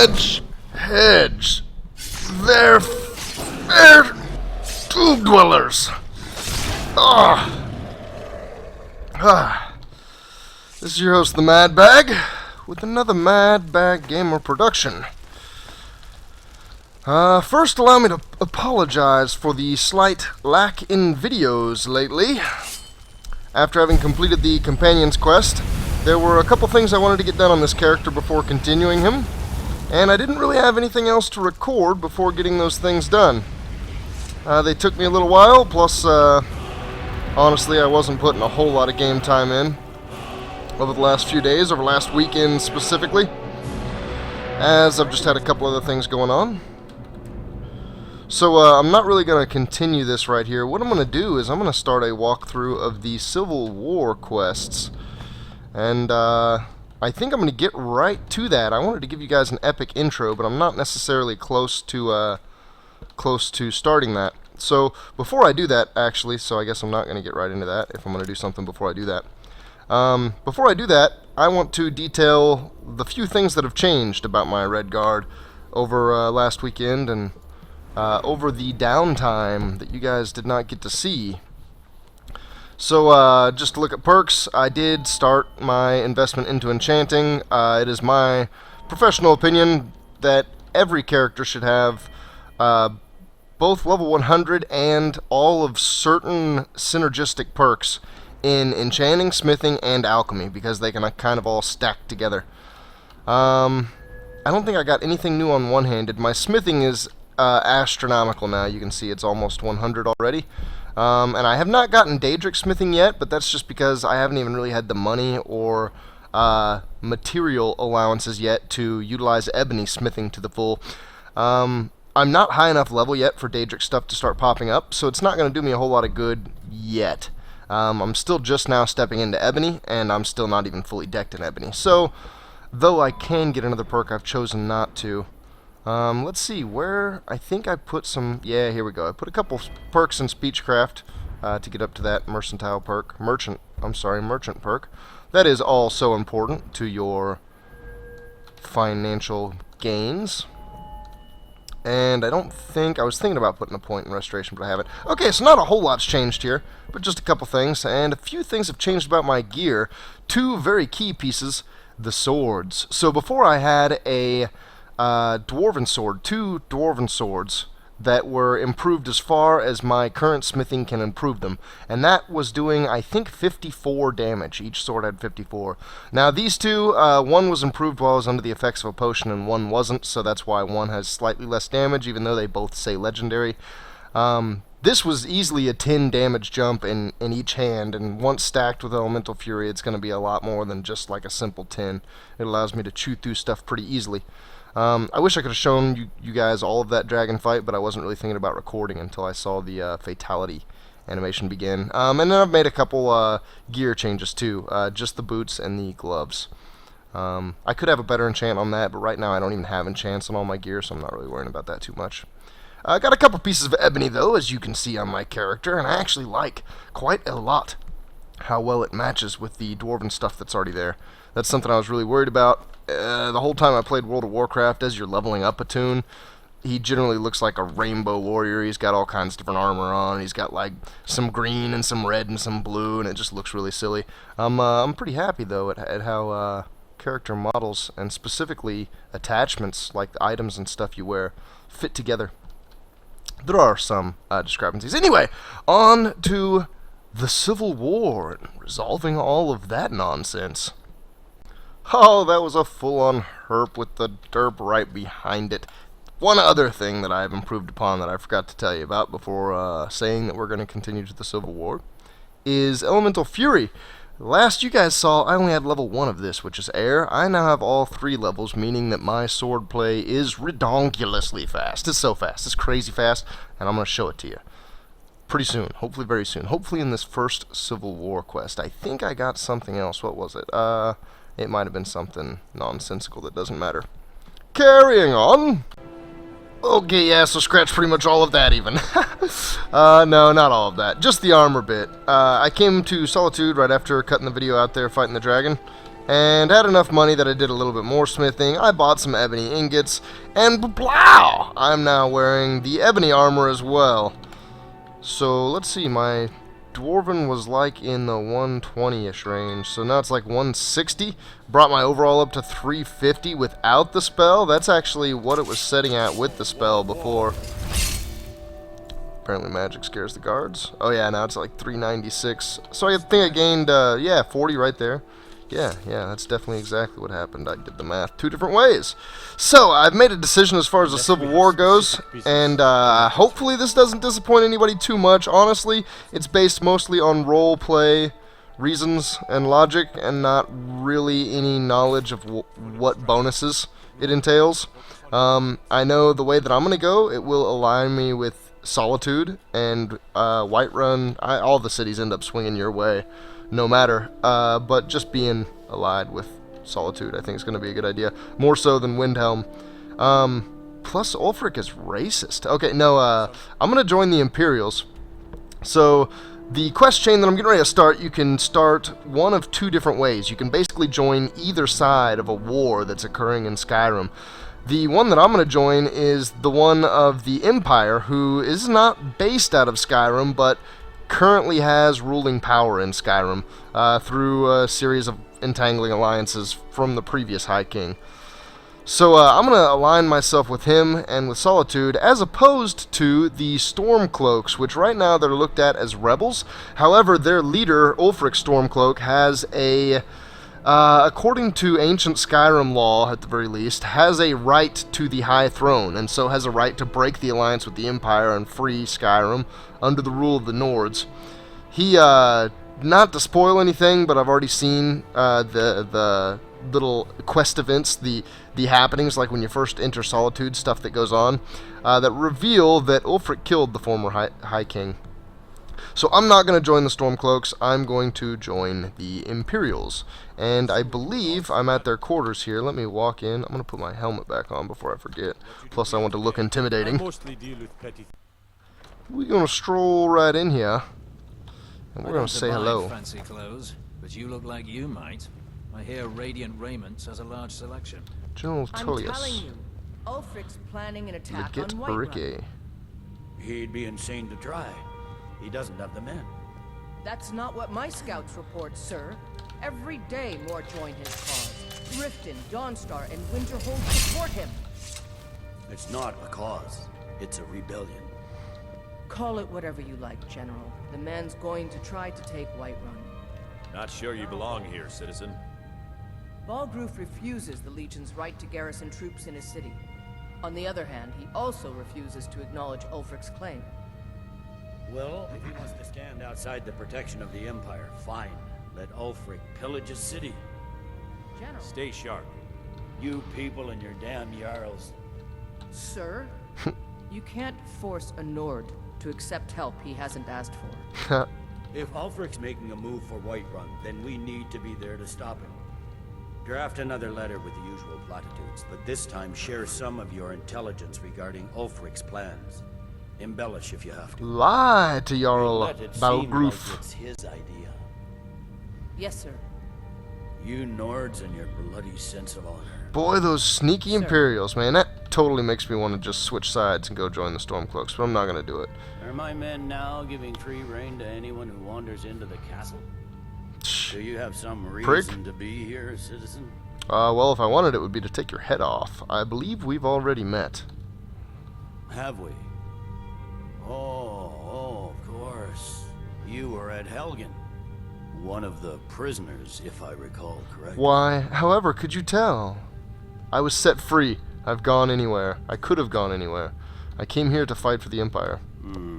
Hedge. They're tube dwellers. This is your host, the Mad Bag, with another Mad Bag Gamer production. First, allow me to apologize for the slight lack in videos lately. After having completed the Companion's Quest, there were a couple things I wanted to get done on this character before continuing him, and I didn't really have anything else to record before getting those things done. They took me a little while, plus, honestly, I wasn't putting a whole lot of game time in over the last few days, over last weekend specifically, as I've just had a couple other things going on. So I'm not really going to continue this right here. What I'm going to do is I'm going to start a walkthrough of the Civil War quests, and I think I'm going to get right to that. I wanted to give you guys an epic intro, but I'm not necessarily close to starting that. So before I do that, actually, so I guess I'm not going to get right into that if I'm going to do something before I do that. Before I do that, I want to detail the few things that have changed about my Red Guard over last weekend and over the downtime that you guys did not get to see. So just to look at perks, I did start my investment into enchanting. It is my professional opinion that every character should have both level 100 and all of certain synergistic perks in enchanting, smithing, and alchemy, because they can kind of all stack together. I don't think I got anything new on one-handed. My smithing is astronomical now. You can see it's almost 100 already. And I have not gotten Daedric smithing yet, but that's just because I haven't even really had the money or material allowances yet to utilize ebony smithing to the full. I'm not high enough level yet for Daedric stuff to start popping up, so it's not going to do me a whole lot of good yet. I'm still just now stepping into ebony, and I'm still not even fully decked in ebony. So, though I can get another perk, I've chosen not to. Let's see, where, I think I put some, yeah, here we go. I put a couple perks in Speechcraft to get up to that merchant perk. That is all so important to your financial gains. And I don't think, I was thinking about putting a point in Restoration, but I haven't. Okay, so not a whole lot's changed here, but just a couple things, and a few things have changed about my gear. Two very key pieces, the swords. So before I had a dwarven sword, two dwarven swords that were improved as far as my current smithing can improve them, and that was doing, I think, 54 damage. Each sword had 54. Now these two, one was improved while I was under the effects of a potion and one wasn't, so that's why one has slightly less damage, even though they both say legendary. This was easily a 10 damage jump in each hand, and once stacked with Elemental Fury, it's going to be a lot more than just like a simple 10. It allows me to chew through stuff pretty easily. I wish I could have shown you guys all of that dragon fight, but I wasn't really thinking about recording until I saw the fatality animation begin. And then I've made a couple gear changes too, just the boots and the gloves. I could have a better enchant on that, but right now I don't even have enchants on all my gear, so I'm not really worrying about that too much. I got a couple pieces of ebony though, as you can see on my character, and I actually like quite a lot how well it matches with the dwarven stuff that's already there. That's something I was really worried about. The whole time I played World of Warcraft, as you're leveling up a toon, he generally looks like a rainbow warrior. He's got all kinds of different armor on. He's got like some green and some red and some blue, and it just looks really silly. I'm pretty happy though at how character models and specifically attachments like the items and stuff you wear fit together. There are some discrepancies. Anyway, on to the Civil War and resolving all of that nonsense. Oh, that was a full-on herp with the derp right behind it. One other thing that I've improved upon that I forgot to tell you about before saying that we're going to continue to the Civil War is Elemental Fury. Last you guys saw, I only had level 1 of this, which is air. I now have all 3 levels, meaning that my sword play is redonkulously fast. It's so fast. It's crazy fast, and I'm going to show it to you pretty soon. Hopefully very soon. Hopefully in this first Civil War quest. I think I got something else. What was it? It might have been something nonsensical that doesn't matter. Carrying on. Okay, yeah, so scratch pretty much all of that even. No, not all of that. Just the armor bit. I came to Solitude right after cutting the video out there fighting the dragon, and had enough money that I did a little bit more smithing. I bought some ebony ingots, and blow! I'm now wearing the ebony armor as well. So let's see, my dwarven was like in the 120-ish range, so now it's like 160. Brought my overall up to 350 without the spell. That's actually what it was setting at with the spell before. Apparently magic scares the guards. Oh yeah, now it's like 396. So I think I gained, yeah, 40 right there. Yeah, that's definitely exactly what happened. I did the math 2 different ways. So, I've made a decision as far as the Civil War goes, and hopefully this doesn't disappoint anybody too much. Honestly, it's based mostly on role play reasons and logic, and not really any knowledge of what bonuses it entails. I know the way that I'm going to go, it will align me with Solitude and Whiterun. All the cities end up swinging your way, no matter. But just being allied with Solitude, I think is going to be a good idea. More so than Windhelm. Plus, Ulfric is racist. Okay, no, I'm going to join the Imperials. So, the quest chain that I'm getting ready to start, you can start one of 2 different ways. You can basically join either side of a war that's occurring in Skyrim. The one that I'm going to join is the one of the Empire, who is not based out of Skyrim, but currently has ruling power in Skyrim through a series of entangling alliances from the previous High King. So I'm going to align myself with him and with Solitude, as opposed to the Stormcloaks, which right now they're looked at as rebels. However, their leader, Ulfric Stormcloak, has a... according to ancient Skyrim law, at the very least, has a right to the High Throne, and so has a right to break the alliance with the Empire and free Skyrim under the rule of the Nords. He, not to spoil anything, but I've already seen the little quest events, the happenings, like when you first enter Solitude, stuff that goes on, that reveal that Ulfric killed the former High King. So I'm not going to join the Stormcloaks, I'm going to join the Imperials. And I believe I'm at their quarters here. Let me walk in. I'm going to put my helmet back on before I forget. Plus I want to look intimidating. We're going to stroll right in here. And we're going to say hello. Fancy clothes, but you look like you might. I hear Radiant Raiment has a large selection. General Tullius. I'm telling you, Ulfric's planning an attack on Legit Whiterun. He'd be insane to try. He doesn't have the men. That's not what my scouts report, sir. Every day more join his cause. Riften, Dawnstar, and Winterhold support him. It's not a cause. It's a rebellion. Call it whatever you like, General. The man's going to try to take Whiterun. Not sure you belong here, citizen. Balgruf refuses the Legion's right to garrison troops in his city. On the other hand, he also refuses to acknowledge Ulfric's claim. Well, if he wants to stand outside the protection of the Empire, fine. Let Ulfric pillage his city. General. Stay sharp. You people and your damn Jarls. Sir, you can't force a Nord to accept help he hasn't asked for. If Ulfric's making a move for Whiterun, then we need to be there to stop him. Draft another letter with the usual platitudes, but this time share some of your intelligence regarding Ulfric's plans. Embellish if you have to. Lie to Jarl Let it seem Balgruf. like it's his idea. Yes, sir. You Nords and your bloody sense of honor. Boy, those sneaky Sir. Imperials, man. That totally makes me want to just switch sides and go join the Stormcloaks, but I'm not going to do it. Are my men now giving free rein to anyone who wanders into the castle? Do you have some reason to be here, citizen? Well, if I wanted, it would be to take your head off. I believe we've already met. Have we? Oh, of course. You were at Helgen. One of the prisoners, if I recall correctly. Why, however, could you tell? I was set free. I've gone anywhere. I could have gone anywhere. I came here to fight for the Empire.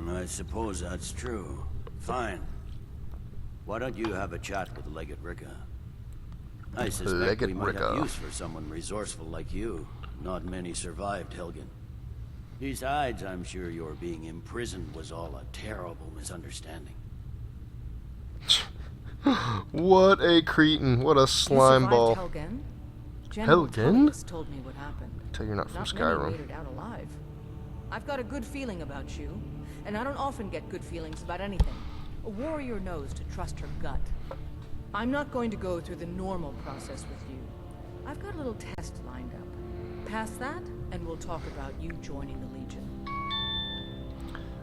I suppose that's true. Fine. Why don't you have a chat with Legate Ricka? I suspect Legate we might Ricka. have use for someone resourceful like you. Not many survived Helgen. Besides, I'm sure your being imprisoned was all a terrible misunderstanding. What a cretin. What a slime ball. Helgen? General Helgen? Tullius told me what happened. Tell you're not from Not many Skyrim. made it out alive. I've got a good feeling about you, and I don't often get good feelings about anything. A warrior knows to trust her gut. I'm not going to go through the normal process with you. I've got a little test lined up. Pass that, and we'll talk about you joining the Legion.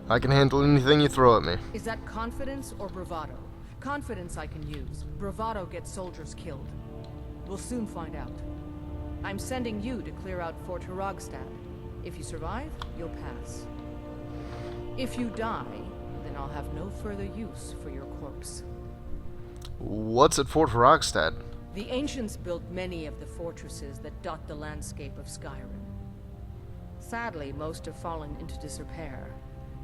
I can handle anything you throw at me. Is that confidence or bravado? Confidence I can use. Bravado gets soldiers killed. We'll soon find out. I'm sending you to clear out Fort Hrogstad. If you survive, you'll pass. If you die, then I'll have no further use for your corpse. What's at Fort Hrogstad? The ancients built many of the fortresses that dot the landscape of Skyrim. Sadly, most have fallen into disrepair,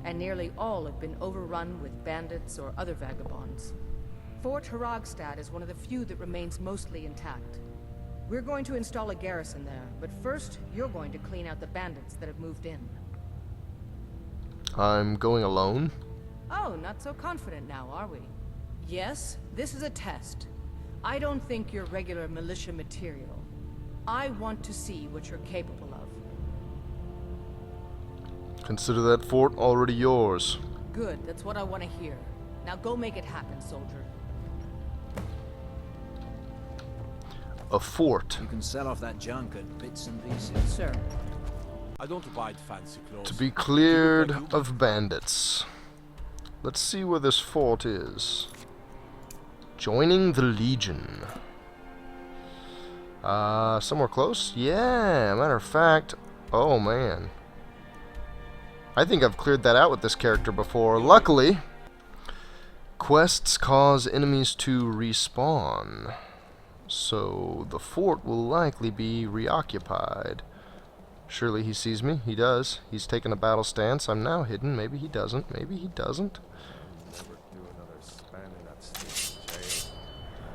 and nearly all have been overrun with bandits or other vagabonds. Fort Hrogstad is one of the few that remains mostly intact. We're going to install a garrison there, but first, you're going to clean out the bandits that have moved in. I'm going alone? Oh, not so confident now, are we? Yes, this is a test. I don't think you're regular militia material. I want to see what you're capable of. Consider that fort already yours. Good, that's what I want to hear. Now go make it happen, soldier. A fort. You can sell off that junk at bits and pieces. Sir. I don't buy fancy clothes. To be cleared of bandits. Let's see where this fort is. Joining the Legion. Somewhere close? Yeah, matter of fact. Oh, man. I think I've cleared that out with this character before. Luckily, quests cause enemies to respawn. So, the fort will likely be reoccupied. Surely he sees me. He does. He's taken a battle stance. I'm now hidden. Maybe he doesn't. Maybe he doesn't. Never do another span in that stinking jail.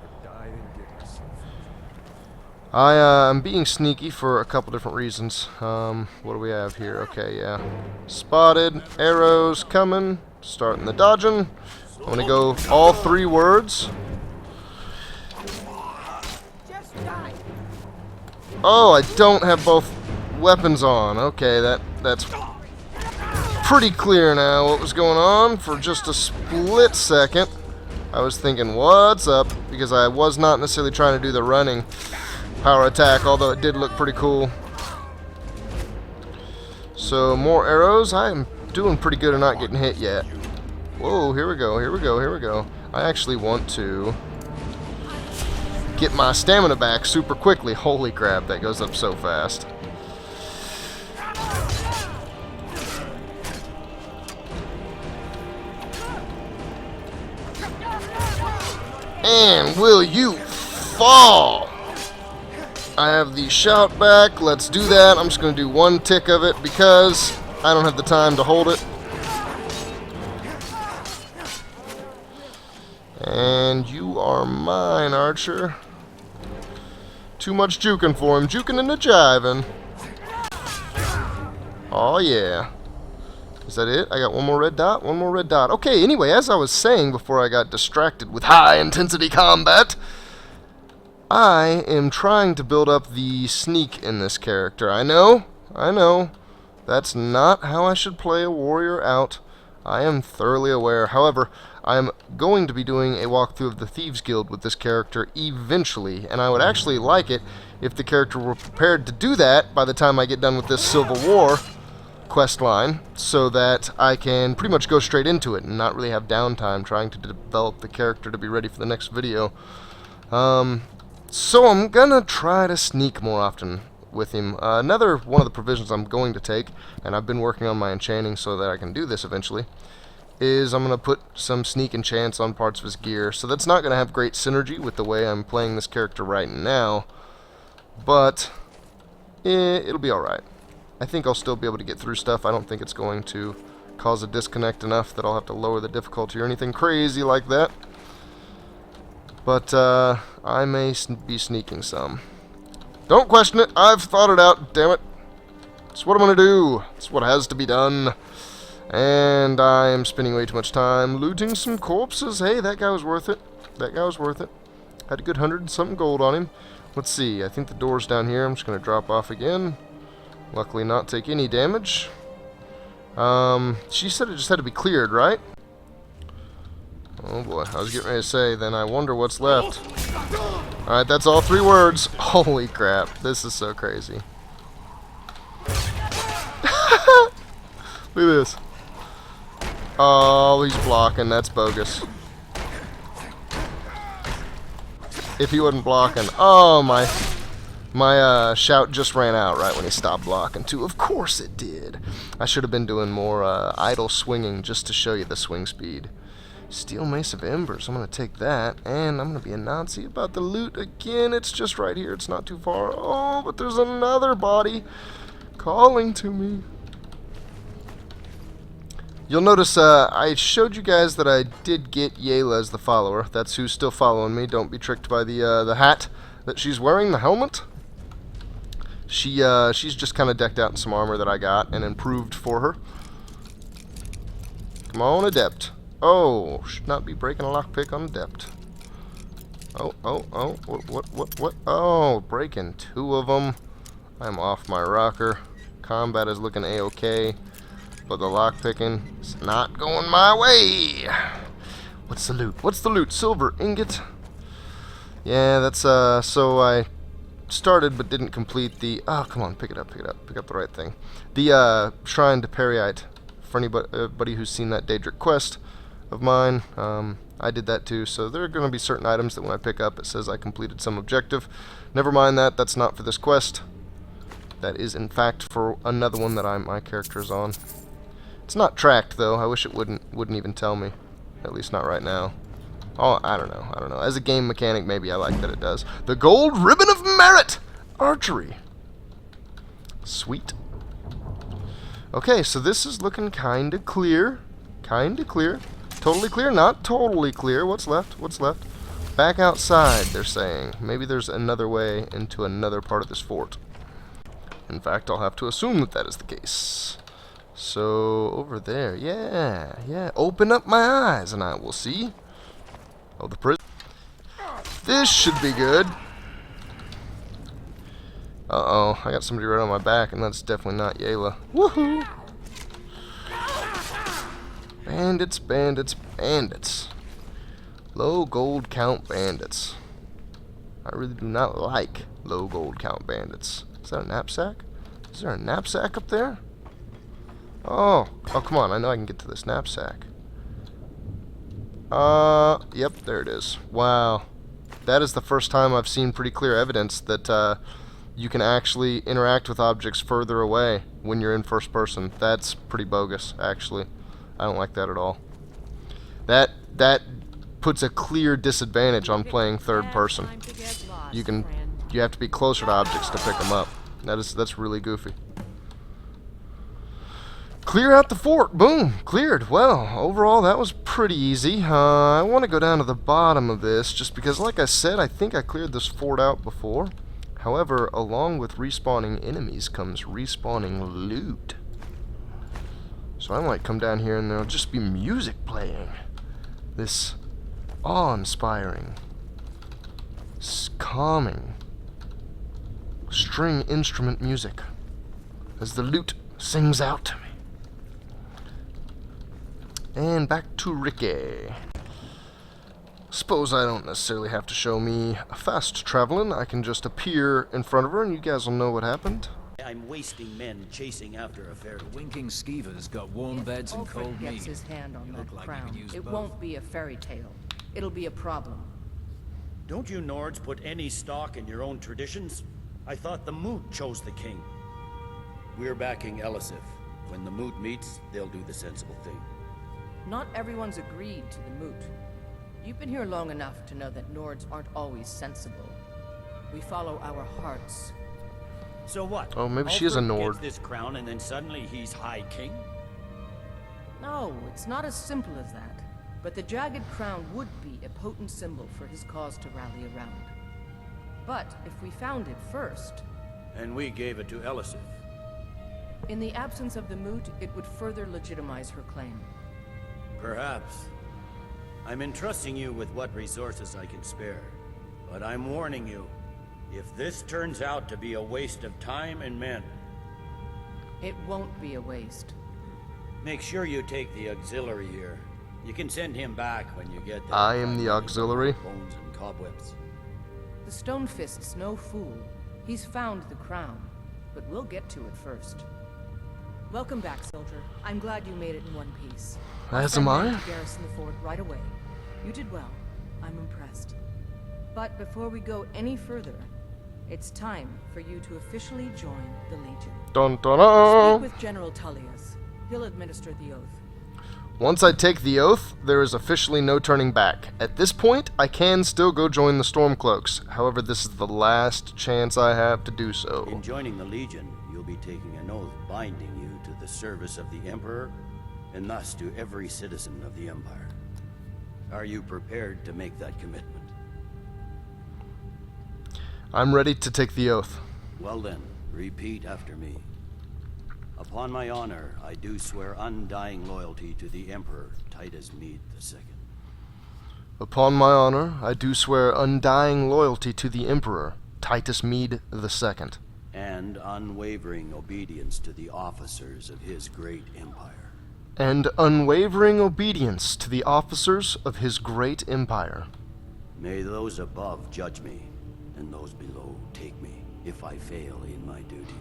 Or die and get yourself. I'm being sneaky for a couple different reasons. What do we have here? Okay, yeah. Spotted. Arrows coming. Starting the dodging. I'm gonna go all 3 words. Oh, I don't have both weapons on. Okay, that's pretty clear now what was going on. For just a split second, I was thinking, what's up? Because I was not necessarily trying to do the running power attack, although it did look pretty cool. So, more arrows. I'm doing pretty good at not getting hit yet. Whoa, here we go, here we go, here we go. I actually want to get my stamina back super quickly. Holy crap, that goes up so fast. And will you fall? I have the shout back. Let's do that. I'm just going to do 1 tick of it because I don't have the time to hold it. And you are mine, Archer. Too much juking for him. Juking and a jiving. Oh, yeah. Is that it? I got 1 more red dot? 1 more red dot. Okay, anyway, as I was saying before I got distracted with high-intensity combat, I am trying to build up the sneak in this character. I know. That's not how I should play a warrior out. I am thoroughly aware. However, I'm going to be doing a walkthrough of the Thieves Guild with this character eventually, and I would actually like it if the character were prepared to do that by the time I get done with this Civil War quest line, so that I can pretty much go straight into it and not really have downtime trying to develop the character to be ready for the next video. So I'm gonna try to sneak more often with him. Another one of the provisions I'm going to take, and I've been working on my enchanting so that I can do this eventually, is I'm going to put some sneak enchants on parts of his gear. So that's not going to have great synergy with the way I'm playing this character right now, but it'll be alright. I think I'll still be able to get through stuff. I don't think it's going to cause a disconnect enough that I'll have to lower the difficulty or anything crazy like that. But I may be sneaking some. Don't question it. I've thought it out. Damn it. It's what I'm going to do. It's what has to be done. And I am spending way too much time looting some corpses. Hey, that guy was worth it. That guy was worth it. Had a good 100-something gold on him. Let's see. I think the door's down here. I'm just going to drop off again. Luckily not take any damage. She said it just had to be cleared, right? Oh boy, I was getting ready to say, then I wonder what's left. Alright, that's all 3 words. Holy crap, this is so crazy. Look at this. Oh, he's blocking, that's bogus. If he wasn't blocking, oh my shout just ran out right when he stopped blocking too. Of course it did. I should have been doing more idle swinging just to show you the swing speed. Steel Mace of Embers, I'm going to take that, and I'm going to be a Nazi about the loot again. It's just right here, it's not too far. Oh, but there's another body calling to me. You'll notice I showed you guys that I did get Yayla as the follower. That's who's still following me. Don't be tricked by the hat that she's wearing, the helmet. She's just kind of decked out in some armor that I got and improved for her. Come on, Adept. Oh, should not be breaking a lockpick on Adept. Oh, what? Oh, breaking 2 of them. I'm off my rocker. Combat is looking a-okay, but the lockpicking is not going my way. What's the loot? What's the loot? Silver ingot. Yeah, that's so I started but didn't complete the. Oh, come on, pick it up the right thing. The Shrine to Periite. For anybody who's seen that Daedric quest of mine, I did that too. So there are going to be certain items that when I pick up, it says I completed some objective. Never mind that. That's not for this quest. That is in fact for another one that my character is on. It's not tracked though. I wish it wouldn't even tell me. At least not right now. Oh, I don't know. As a game mechanic, maybe I like that it does. The Gold Ribbon of Merit! Archery. Sweet. Okay, so this is looking kinda clear. Kinda clear. Totally clear? Not totally clear. What's left? What's left? Back outside, they're saying. Maybe there's another way into another part of this fort. In fact, I'll have to assume that that is the case. So, over there. Yeah. Open up my eyes and I will see. Oh, the prison. This should be good. Uh-oh, I got somebody right on my back, and that's definitely not Yayla. Woohoo! Bandits, bandits, bandits. Low gold count bandits. I really do not like low gold count bandits. Is that a knapsack? Is there a knapsack up there? Oh, come on, I know I can get to this knapsack. Yep, there it is. Wow. That is the first time I've seen pretty clear evidence that, you can actually interact with objects further away when you're in first person. That's pretty bogus, actually. I don't like that at all. That puts a clear disadvantage on playing third person. You have to be closer to objects to pick them up. That's really goofy. Clear out the fort. Boom. Cleared. Well, overall, that was pretty easy. I want to go down to the bottom of this, just because, like I said, I think I cleared this fort out before. However, along with respawning enemies comes respawning loot. So I might come down here and there'll just be music playing. This awe-inspiring, calming string instrument music as the lute sings out to me. And back to Ricky. Suppose I don't necessarily have to show me fast traveling. I can just appear in front of her and you guys will know what happened. I'm wasting men chasing after a fairy. Winking skeevers got warm beds and cold Ulfric gets meat. his hand on You that look like you crown. could use It both. won't be a fairy tale. It'll be a problem. Don't you Nords put any stock in your own traditions? I thought the Moot chose the king. We're backing Elisif. When the Moot meets, they'll do the sensible thing. Not everyone's agreed to the moot. You've been here long enough to know that Nords aren't always sensible. We follow our hearts. So what? Oh, maybe she is a Ulfric Nord. gets this crown and then suddenly he's High King? No, it's not as simple as that. But the jagged crown would be a potent symbol for his cause to rally around. But if we found it first... And we gave it to Elisif. In the absence of the moot, it would further legitimize her claim. Perhaps. I'm entrusting you with what resources I can spare. But I'm warning you, if this turns out to be a waste of time and men... It won't be a waste. Make sure you take the auxiliary here. You can send him back when you get there. I am the auxiliary. Bones and cobwebs. The Stone Fist's no fool. He's found the crown, but we'll get to it first. Welcome back, soldier. I'm glad you made it in one piece. As am I. To garrison the fort right away. You did well. I'm impressed. But before we go any further, it's time for you to officially join the Legion. Dun dun dun. Speak with General Tullius. He'll administer the oath. Once I take the oath, there is officially no turning back. At this point, I can still go join the Stormcloaks. However, this is the last chance I have to do so. In joining the Legion, you'll be taking an oath binding you to the service of the Emperor, and thus to every citizen of the Empire. Are you prepared to make that commitment? I'm ready to take the oath. Well then, repeat after me. Upon my honor, I do swear undying loyalty to the Emperor, Titus Mede II. Upon my honor, I do swear undying loyalty to the Emperor, Titus Mede II. And unwavering obedience to the officers of his great empire. And unwavering obedience to the officers of his great empire. May those above judge me, and those below take me, if I fail in my duty.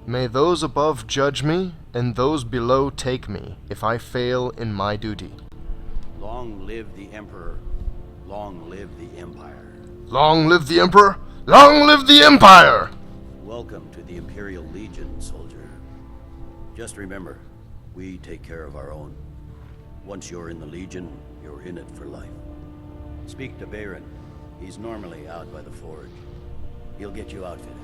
May those above judge me, and those below take me, if I fail in my duty. Long live the Emperor. Long live the Empire. Long live the Emperor! Long live the Empire! Welcome to the Imperial Legion, soldier. Just remember, we take care of our own. Once you're in the Legion, you're in it for life. Speak to Baron. He's normally out by the forge. He'll get you outfitted.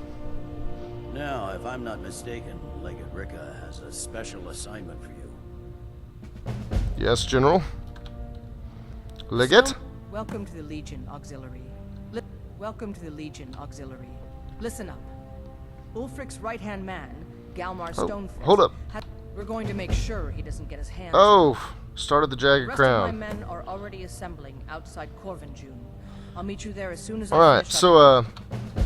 Now, if I'm not mistaken, Legate Ricca has a special assignment for you. Yes, General. Legate? So, welcome to the Legion Auxiliary. Welcome to the Legion Auxiliary. Listen up. Ulfric's right-hand man, Galmar Stonefist. Hold up. We're going to make sure he doesn't get his hands. Oh, started the The Jagged rest of my Crown. men are already assembling outside Corvinjune. I'll meet you there as soon as I Alright, finish up. so,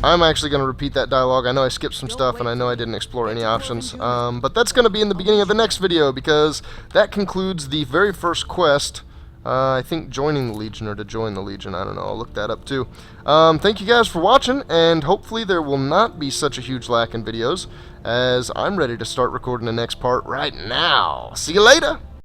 I'm actually going to repeat that dialogue. I know I skipped some stuff, and I know I didn't explore any options. But that's going to be in the beginning of the next video, because that concludes the very first quest. I think joining the Legion, or to join the Legion. I don't know. I'll look that up, too. Thank you guys for watching, and hopefully there will not be such a huge lack in videos, as I'm ready to start recording the next part right now. See you later!